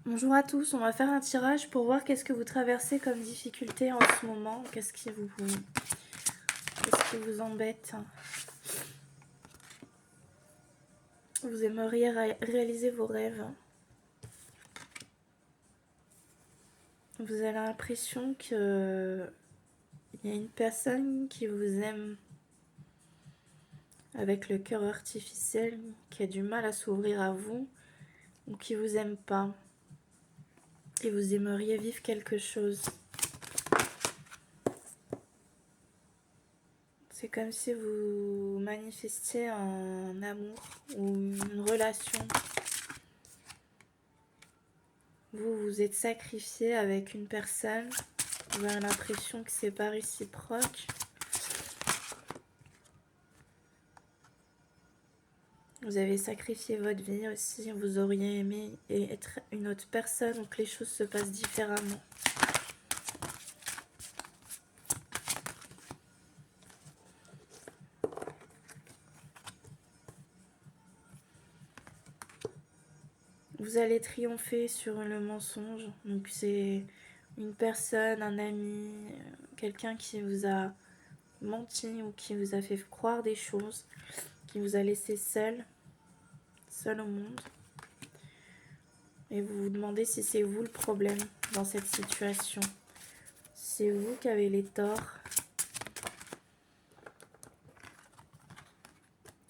Bonjour à tous, on va faire un tirage pour voir qu'est-ce que vous traversez comme difficulté en ce moment, qu'est-ce qui vous embête. Vous aimeriez réaliser vos rêves. Vous avez l'impression qu'il y a une personne qui vous aime avec le cœur artificiel, qui a du mal à s'ouvrir à vous ou qui vous aime pas. Et vous aimeriez vivre quelque chose. C'est comme si vous manifestiez un amour ou une relation. Vous vous êtes sacrifié avec une personne. Vous avez l'impression que c'est pas réciproque. Vous avez sacrifié votre vie aussi. Vous auriez aimé être une autre personne, donc les choses se passent différemment. Vous allez triompher sur le mensonge. Donc c'est une personne, un ami, quelqu'un qui vous a menti ou qui vous a fait croire des choses, qui vous a laissé seul au monde. Et vous vous demandez si c'est vous le problème dans cette situation. C'est vous qui avez les torts.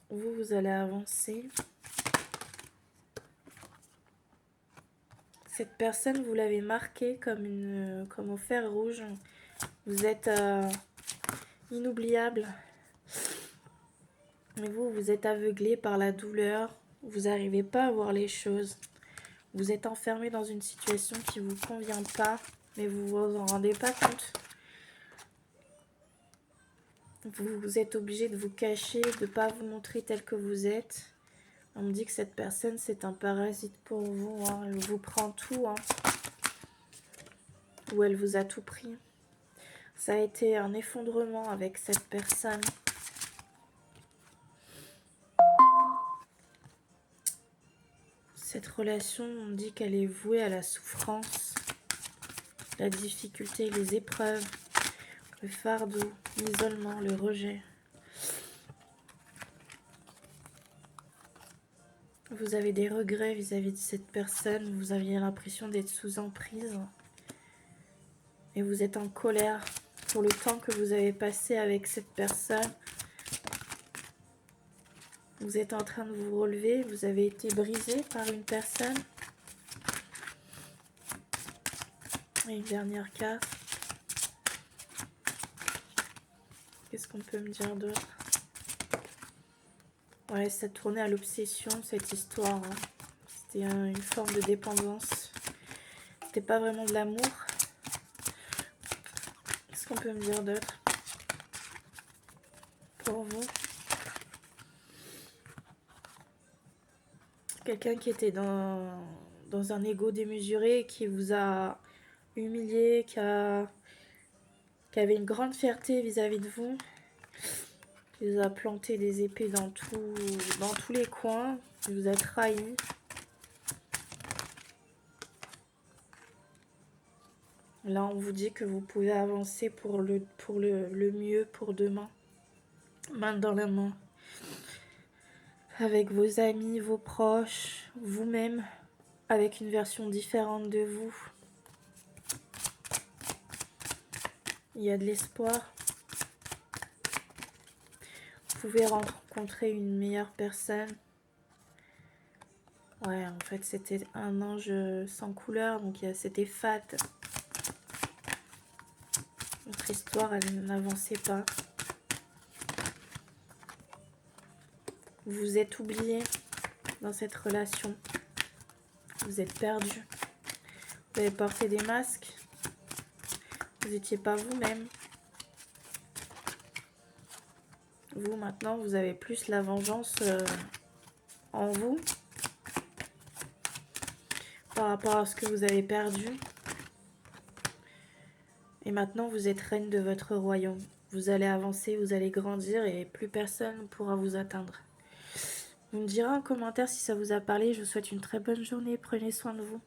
Vous allez avancer. Cette personne, vous l'avez marquée comme au fer rouge. Vous êtes inoubliable. Mais vous êtes aveuglé par la douleur. Vous n'arrivez pas à voir les choses. Vous êtes enfermé dans une situation qui ne vous convient pas, mais vous ne vous en rendez pas compte. Vous êtes obligé de vous cacher, de ne pas vous montrer tel que vous êtes. On me dit que cette personne, c'est un parasite pour vous. Hein. Elle vous prend tout. Hein. Ou elle vous a tout pris. Ça a été un effondrement avec cette personne. Cette relation, on dit qu'elle est vouée à la souffrance, la difficulté, les épreuves, le fardeau, l'isolement, le rejet. Vous avez des regrets vis-à-vis de cette personne, vous aviez l'impression d'être sous emprise. Et vous êtes en colère pour le temps que vous avez passé avec cette personne. Vous êtes en train de vous relever, vous avez été brisé par une personne. Et une dernière carte. Qu'est-ce qu'on peut me dire d'autre? Ouais, ça tournait à l'obsession, cette histoire. Hein. C'était une forme de dépendance. C'était pas vraiment de l'amour. Qu'est-ce qu'on peut me dire d'autre pour vous? Quelqu'un qui était dans un ego démesuré, qui vous a humilié, qui avait une grande fierté vis-à-vis de vous, qui vous a planté des épées dans tous les coins, qui vous a trahi. Là, on vous dit que vous pouvez avancer pour le mieux, pour demain, main dans la main, avec vos amis, vos proches, vous-même, avec une version différente de vous. Il y a de l'espoir. Vous pouvez rencontrer une meilleure personne. Ouais, en fait, c'était un ange sans couleur, donc c'était fat. Votre histoire, elle n'avançait pas. Vous vous êtes oublié dans cette relation. Vous êtes perdu. Vous avez porté des masques. Vous n'étiez pas vous-même. Vous, maintenant, vous avez plus la vengeance en vous par rapport à ce que vous avez perdu. Et maintenant, vous êtes reine de votre royaume. Vous allez avancer, vous allez grandir et plus personne ne pourra vous atteindre. Vous me direz en commentaire si ça vous a parlé. Je vous souhaite une très bonne journée. Prenez soin de vous.